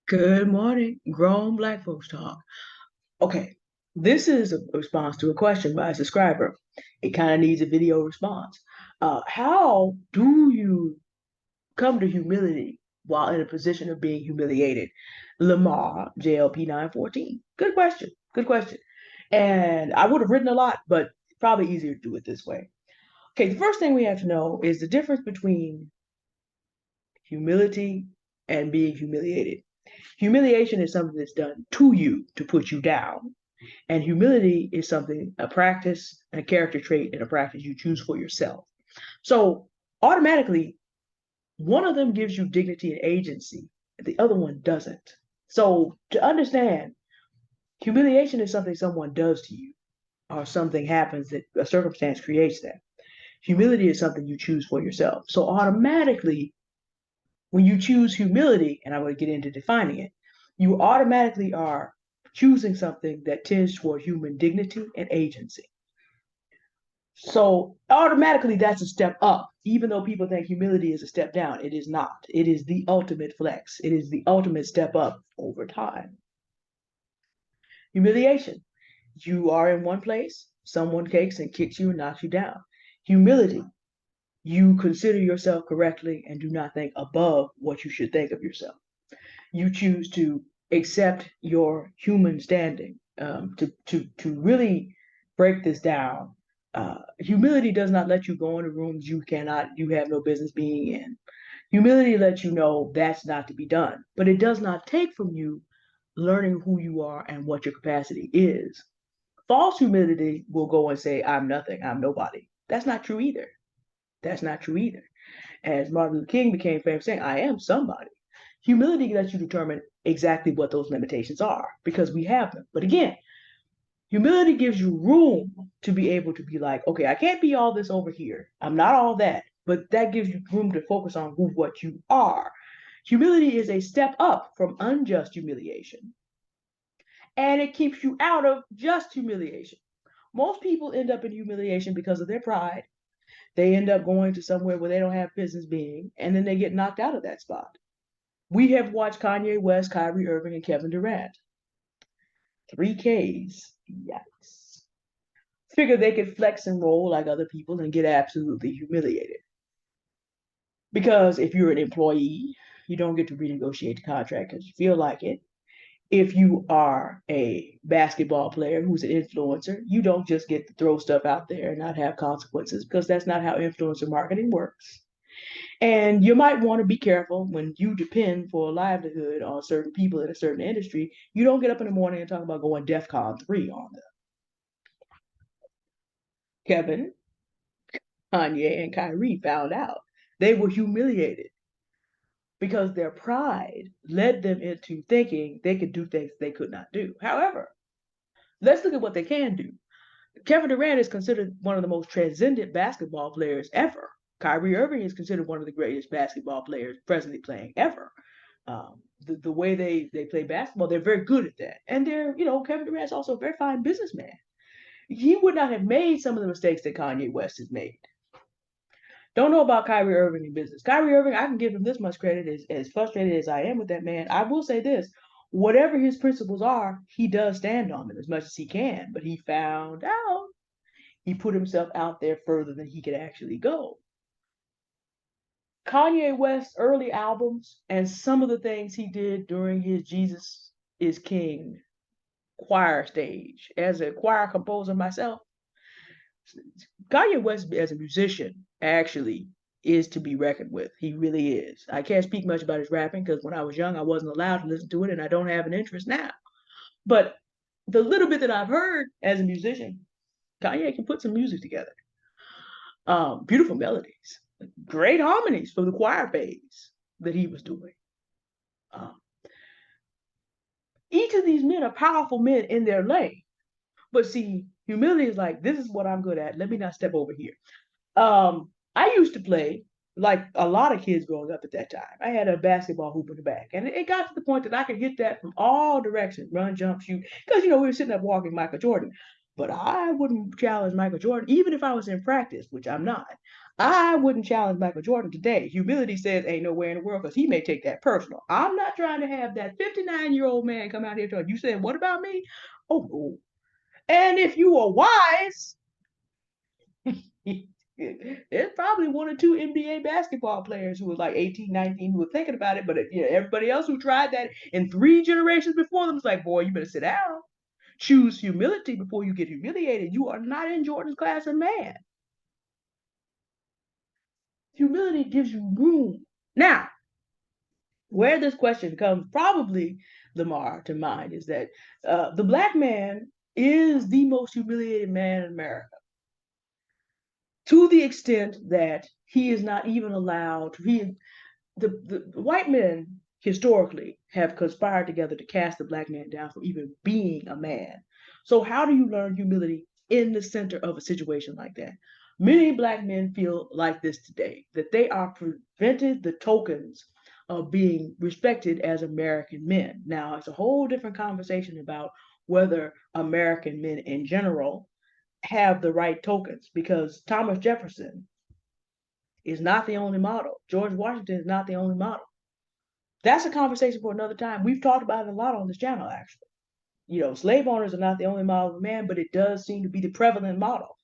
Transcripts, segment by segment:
Good morning, grown black folks talk. Okay, this is a response to a question by a subscriber. It kind of needs a video response. How do you come to humility while in a position of being humiliated? Lamar, JLP 914. Good question. Good question. And I would have written a lot, but probably easier to do it this way. Okay, the first thing we have to know is the difference between humility and being humiliated. Humiliation is something that's done to you to put you down. And humility is something, a practice and a character trait and a practice you choose for yourself. So automatically, one of them gives you dignity and agency, and the other one doesn't. So to understand, humiliation is something someone does to you, or something happens that a circumstance creates that. Humility is something you choose for yourself. So automatically, when you choose humility, and I'm going to get into defining it, you automatically are choosing something that tends toward human dignity and agency. So automatically that's a step up, even though people think humility is a step down. It is not. It is the ultimate flex. It is the ultimate step up over time. Humiliation. You are in one place, someone takes and kicks you and knocks you down. Humility. You consider yourself correctly and do not think above what you should think of yourself. You choose to accept your human standing. To really break this down, humility does not let you go into rooms you have no business being in. Humility lets you know that's not to be done, but it does not take from you learning who you are and what your capacity is. False humility will go and say, I'm nothing, I'm nobody. That's not true either. That's not true either. As Martin Luther King became famous saying, I am somebody. Humility lets you determine exactly what those limitations are because we have them. But again, humility gives you room to be able to be like, okay, I can't be all this over here. I'm not all that. But that gives you room to focus on what you are. Humility is a step up from unjust humiliation, and it keeps you out of just humiliation. Most people end up in humiliation because of their pride. They end up going to somewhere where they don't have business being, and then they get knocked out of that spot. We have watched Kanye West, Kyrie Irving, and Kevin Durant. Three Ks. Yikes. Figure they could flex and roll like other people and get absolutely humiliated. Because if you're an employee, you don't get to renegotiate the contract because you feel like it. If you are a basketball player who's an influencer, you don't just get to throw stuff out there and not have consequences because that's not how influencer marketing works. And you might want to be careful when you depend for a livelihood on certain people in a certain industry. You don't get up in the morning and talk about going DEFCON 3 on them. Kevin, Kanye, and Kyrie found out. They were humiliated because their pride led them into thinking they could do things they could not do. However, let's look at what they can do. Kevin Durant is considered one of the most transcendent basketball players ever. Kyrie Irving is considered one of the greatest basketball players presently playing ever. The way they play basketball, they're very good at that. And Kevin Durant's also a very fine businessman. He would not have made some of the mistakes that Kanye West has made. Don't know about Kyrie Irving in business. Kyrie Irving, I can give him this much credit. As frustrated as I am with that man, I will say this: whatever his principles are, he does stand on them as much as he can. But he found out he put himself out there further than he could actually go. Kanye West's early albums and some of the things he did during his Jesus is King choir stage. As a choir composer myself, Kanye West as a musician actually is to be reckoned with. He really is. I can't speak much about his rapping because when I was young, I wasn't allowed to listen to it, and I don't have an interest now. But the little bit that I've heard as a musician, Kanye can put some music together. Beautiful melodies, great harmonies for the choir phase that he was doing. Um, each of these men are powerful men in their lane. But see, humility is like, this is what I'm good at. Let me not step over here. I used to play like a lot of kids growing up at that time. I had a basketball hoop in the back, and it got to the point that I could hit that from all directions, run, jump, shoot. Because we were sitting up walking Michael Jordan, but I wouldn't challenge Michael Jordan, even if I was in practice, which I'm not. I wouldn't challenge Michael Jordan today. Humility says ain't nowhere in the world because he may take that personal. I'm not trying to have that 59-year-old man come out here telling you said, what about me? Oh, oh. And if you are wise, there's probably one or two NBA basketball players who were like 18, 19 who were thinking about it, but everybody else who tried that in 3 generations before them was like, boy, you better sit down. Choose humility before you get humiliated. You are not in Jordan's class of man. Humility gives you room. Now, where this question comes probably, Lamar, to mind is that the black man is the most humiliated man in America to the extent that he is not even allowed to, the white men historically have conspired together to cast the black man down for even being a man. So how do you learn humility in the center of a situation like that? Many black men feel like this today, that they are prevented the tokens of being respected as American men. Now, it's a whole different conversation about whether American men in general have the right tokens, because Thomas Jefferson is not the only model. George Washington is not the only model. That's a conversation for another time. We've talked about it a lot on this channel, actually. Slave owners are not the only model of man, but it does seem to be the prevalent model.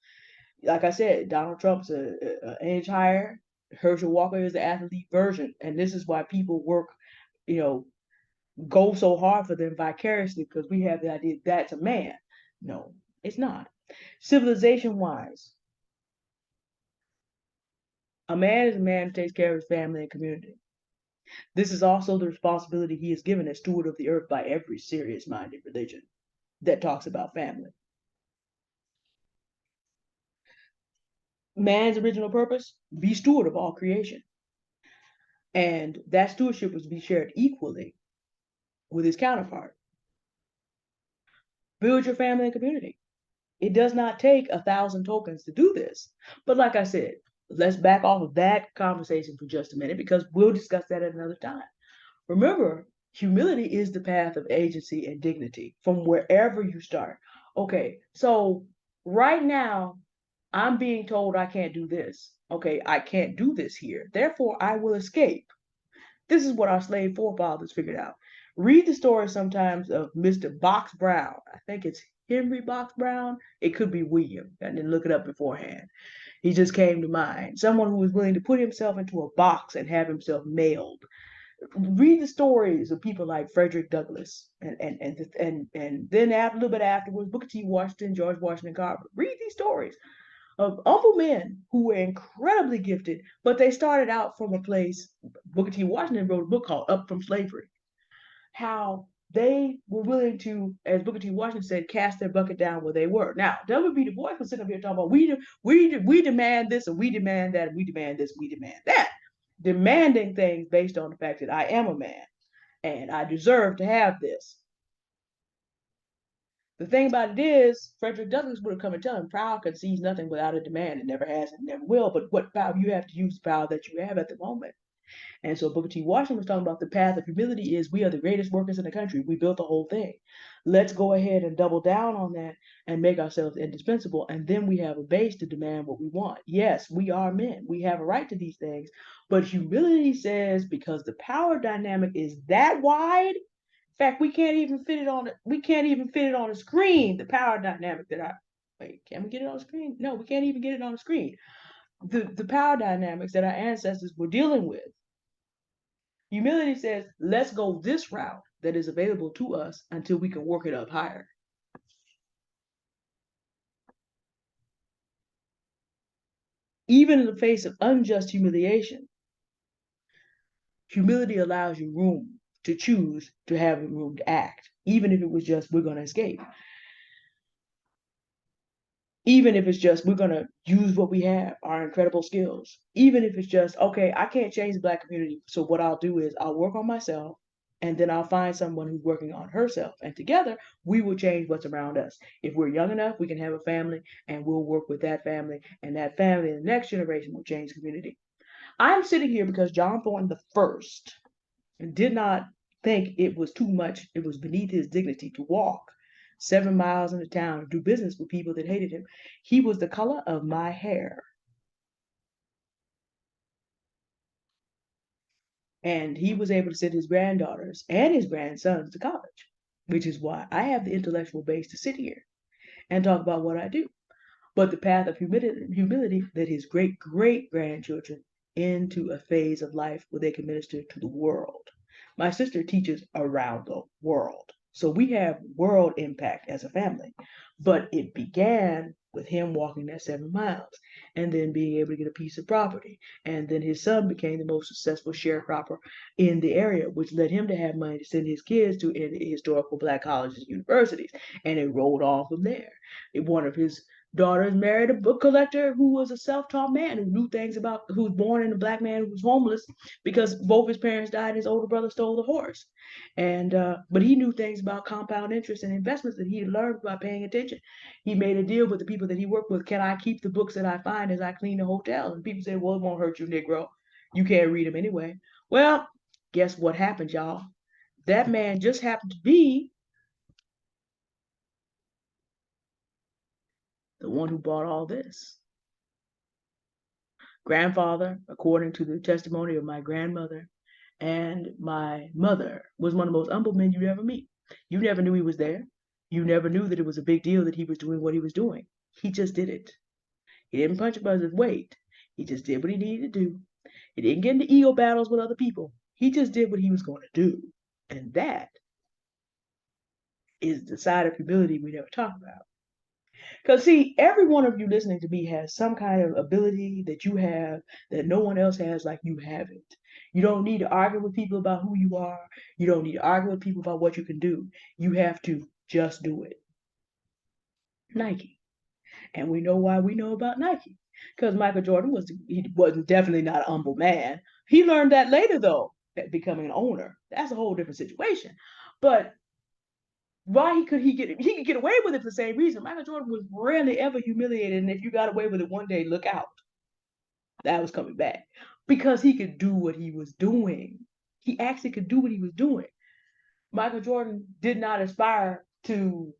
Like I said, Donald Trump's an inch higher. Herschel Walker is the athlete version. And this is why people work, you know, go so hard for them vicariously, because we have the idea that's a man. No, it's not. Civilization wise, a man is a man who takes care of his family and community. This is also the responsibility he is given as steward of the earth by every serious minded religion that talks about family. Man's original purpose, be steward of all creation. And that stewardship was to be shared equally with his counterpart. Build your family and community. It does not take 1,000 tokens to do this. But like I said, let's back off of that conversation for just a minute because we'll discuss that at another time. Remember, humility is the path of agency and dignity from wherever you start. Okay, so right now, I'm being told I can't do this. Okay, I can't do this here. Therefore, I will escape. This is what our slave forefathers figured out. Read the story sometimes of Mr. Box Brown. I think it's Henry Box Brown. It could be William. I didn't look it up beforehand. He just came to mind. Someone who was willing to put himself into a box and have himself mailed. Read the stories of people like Frederick Douglass and then after, a little bit afterwards, Booker T. Washington, George Washington Carver. Read these stories of humble men who were incredibly gifted, but they started out from a place. Booker T. Washington wrote a book called Up from Slavery. How they were willing to, as Booker T. Washington said, cast their bucket down where they were. Now, W.B. Du Bois was sitting up here talking about we demand this and we demand that and we demand this, we demand that, demanding things based on the fact that I am a man and I deserve to have this. The thing about it is, Frederick Douglass would have come and tell him, power concedes nothing without a demand. It never has and never will. But what power you have to use the power that you have at the moment. And so Booker T. Washington was talking about the path of humility is we are the greatest workers in the country. We built the whole thing. Let's go ahead and double down on that and make ourselves indispensable. And then we have a base to demand what we want. Yes, we are men. We have a right to these things. But humility says because the power dynamic is that wide, in fact, we can't even fit it on a screen. The power dynamic that I wait, can we get it on the screen? No, we can't even get it on the screen. The power dynamics that our ancestors were dealing with. Humility says, let's go this route that is available to us until we can work it up higher. Even in the face of unjust humiliation, humility allows you room to choose to have room to act, even if it was just, we're going to escape. Even if it's just, we're going to use what we have, our incredible skills. Even if it's just, okay, I can't change the Black community. So what I'll do is I'll work on myself and then I'll find someone who's working on herself. And together we will change what's around us. If we're young enough, we can have a family and we'll work with that family, and that family in the next generation will change the community. I'm sitting here because John Thornton the first did not think it was too much, it was beneath his dignity to walk 7 miles into town and do business with people that hated him. He was the color of my hair. And he was able to send his granddaughters and his grandsons to college, which is why I have the intellectual base to sit here and talk about what I do. But the path of humility led his great great grandchildren into a phase of life where they can minister to the world. My sister teaches around the world. So we have world impact as a family. But it began with him walking that 7 miles and then being able to get a piece of property. And then his son became the most successful sharecropper in the area, which led him to have money to send his kids to historical black colleges and universities. And it rolled on from there. One of his daughters married a book collector who was a self-taught man who knew things about, who was born in a black man who was homeless because both his parents died and his older brother stole the horse. And but he knew things about compound interest and investments that he had learned by paying attention. He made a deal with the people that he worked with. Can I keep the books that I find as I clean the hotel? And people said, well, it won't hurt you, Negro. You can't read them anyway. Well, guess what happened, y'all? That man just happened to be the one who bought all this. Grandfather, according to the testimony of my grandmother and my mother, was one of the most humble men you'd ever meet. You never knew he was there. You never knew that it was a big deal that he was doing what he was doing. He just did it. He didn't punch above his weight. He just did what he needed to do. He didn't get into ego battles with other people. He just did what he was going to do. And that is the side of humility we never talk about. Because, see, every one of you listening to me has some kind of ability that you have that no one else has like you have it. You don't need to argue with people about who you are. You don't need to argue with people about what you can do. You have to just do it. Nike. And we know why we know about Nike. Because Michael Jordan he wasn't definitely not a humble man. He learned that later though, that becoming an owner. That's a whole different situation. But why he could get away with it for the same reason. Michael Jordan was rarely ever humiliated, and if you got away with it one day, look out. That was coming back. Because he could do what he was doing. He actually could do what he was doing. Michael Jordan did not aspire to,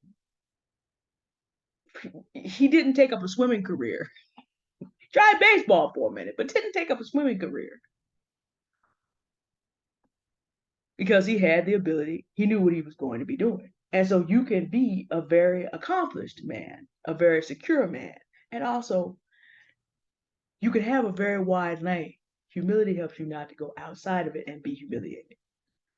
he didn't take up a swimming career. He tried baseball for a minute, but didn't take up a swimming career. Because he had the ability, he knew what he was going to be doing. And so you can be a very accomplished man, a very secure man, and also you can have a very wide lane. Humility helps you not to go outside of it and be humiliated.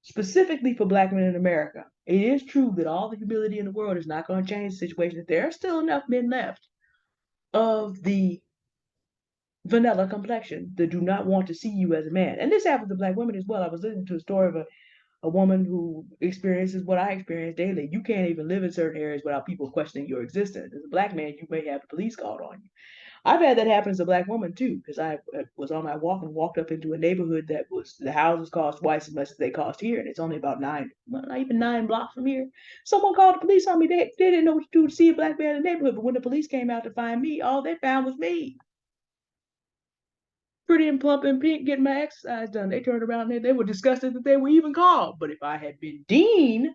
Specifically for black men in America, it is true that all the humility in the world is not going to change the situation. That there are still enough men left of the vanilla complexion that do not want to see you as a man. And this happens to black women as well. I was listening to a story of a woman who experiences what I experience daily. You can't even live in certain areas without people questioning your existence. As a black man, you may have the police called on you. I've had that happen as a black woman too, because I was on my walk and walked up into a neighborhood that was, the houses cost twice as much as they cost here, and it's only about well, not even 9 blocks from here. Someone called the police on me. They didn't know what to do to see a black man in the neighborhood, but when the police came out to find me, all they found was me. Pretty and plump and pink, getting my exercise done. They turned around and they were disgusted that they were even called. But if I had been Dean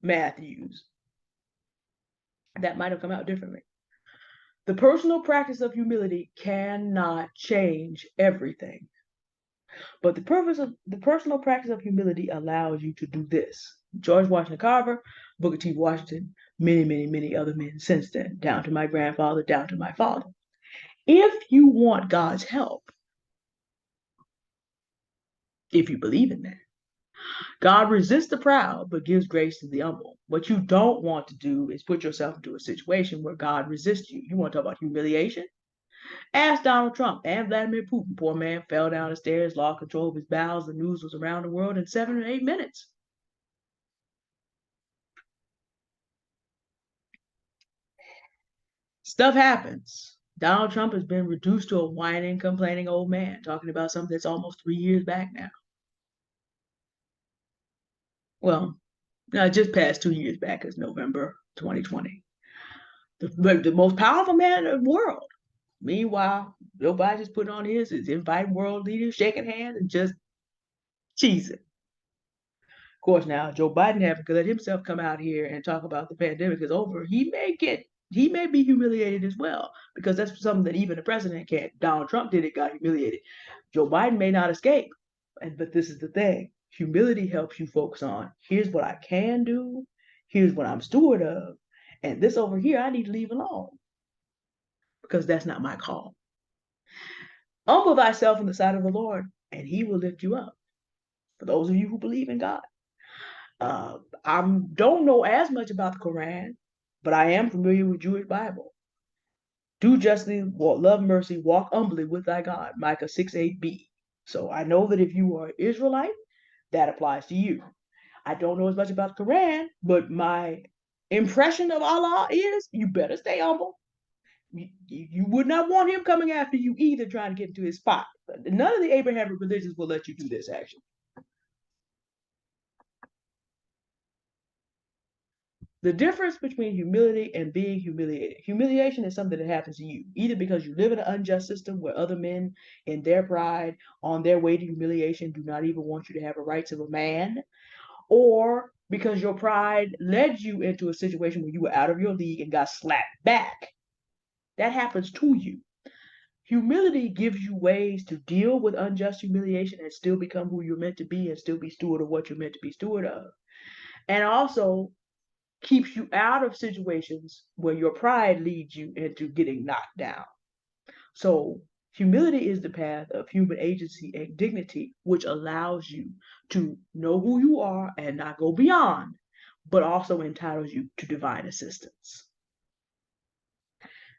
Matthews, that might have come out differently. The personal practice of humility cannot change everything. But the personal practice of humility allows you to do this. George Washington Carver, Booker T. Washington, many, many, many other men since then, down to my grandfather, down to my father. If you want God's help, if you believe in that, God resists the proud, but gives grace to the humble. What you don't want to do is put yourself into a situation where God resists you. You want to talk about humiliation? Ask Donald Trump and Vladimir Putin. Poor man fell down the stairs, lost control of his bowels. The news was around the world in 7 or 8 minutes. Stuff happens. Donald Trump has been reduced to a whining, complaining old man, talking about something that's almost 3 years back now. Well, just past 2 years back is November 2020. The most powerful man in the world. Meanwhile, Joe Biden just put on his is inviting world leaders, shaking hands, and just cheesing. Of course, now Joe Biden having to let himself come out here and talk about the pandemic is over. He may be humiliated as well, because that's something that even the president can't. Donald Trump did it, got humiliated. Joe Biden may not escape. But this is the thing. Humility helps you focus on here's what I can do, here's what I'm steward of, and this over here I need to leave alone because that's not my call. Humble thyself in the sight of the Lord, and he will lift you up. For those of you who believe in God. I don't know as much about the Quran, but I am familiar with Jewish Bible. Do justly, love mercy, walk humbly with thy God, Micah 6:8b. So I know that if you are Israelite, that applies to you. I don't know as much about the Quran, but my impression of Allah is you better stay humble. You would not want him coming after you either, trying to get into his spot. None of the Abrahamic religions will let you do this, actually. The difference between humility and being humiliated. Humiliation is something that happens to you, either because you live in an unjust system where other men, in their pride, on their way to humiliation, do not even want you to have the rights of a man, or because your pride led you into a situation where you were out of your league and got slapped back. That happens to you. Humility gives you ways to deal with unjust humiliation and still become who you're meant to be and still be steward of what you're meant to be steward of. And also keeps you out of situations where your pride leads you into getting knocked down. So humility is the path of human agency and dignity, which allows you to know who you are and not go beyond, but also entitles you to divine assistance.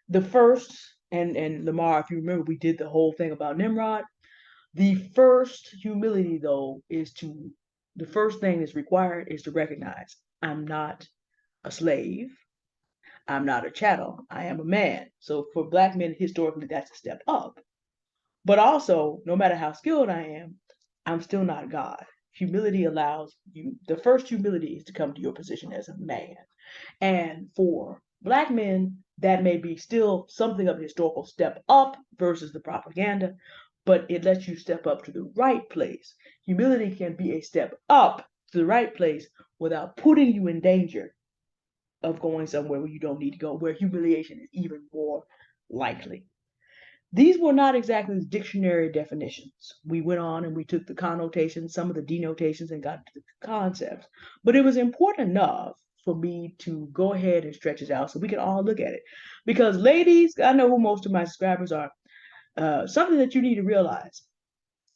The first, and Lamar, if you remember, we did the whole thing about Nimrod. The first humility, though, the first thing that's required is to recognize I'm not a slave. I'm not a chattel. I am a man. So for Black men, historically, that's a step up. But also, no matter how skilled I am, I'm still not God. Humility allows you, the first humility is to come to your position as a man. And for Black men, that may be still something of a historical step up versus the propaganda, but it lets you step up to the right place. Humility can be a step up to the right place without putting you in danger of going somewhere where you don't need to go, where humiliation is even more likely. These were not exactly dictionary definitions. We went on and we took the connotations, some of the denotations, and got to the concepts. But it was important enough for me to go ahead and stretch it out so we can all look at it. Because, ladies, I know who most of my subscribers are. Something that you need to realize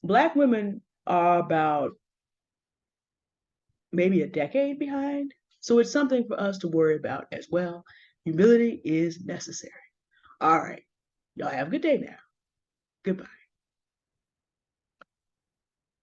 Black women are about maybe a decade behind. So it's something for us to worry about as well. Humility is necessary. All right. Y'all have a good day now. Goodbye.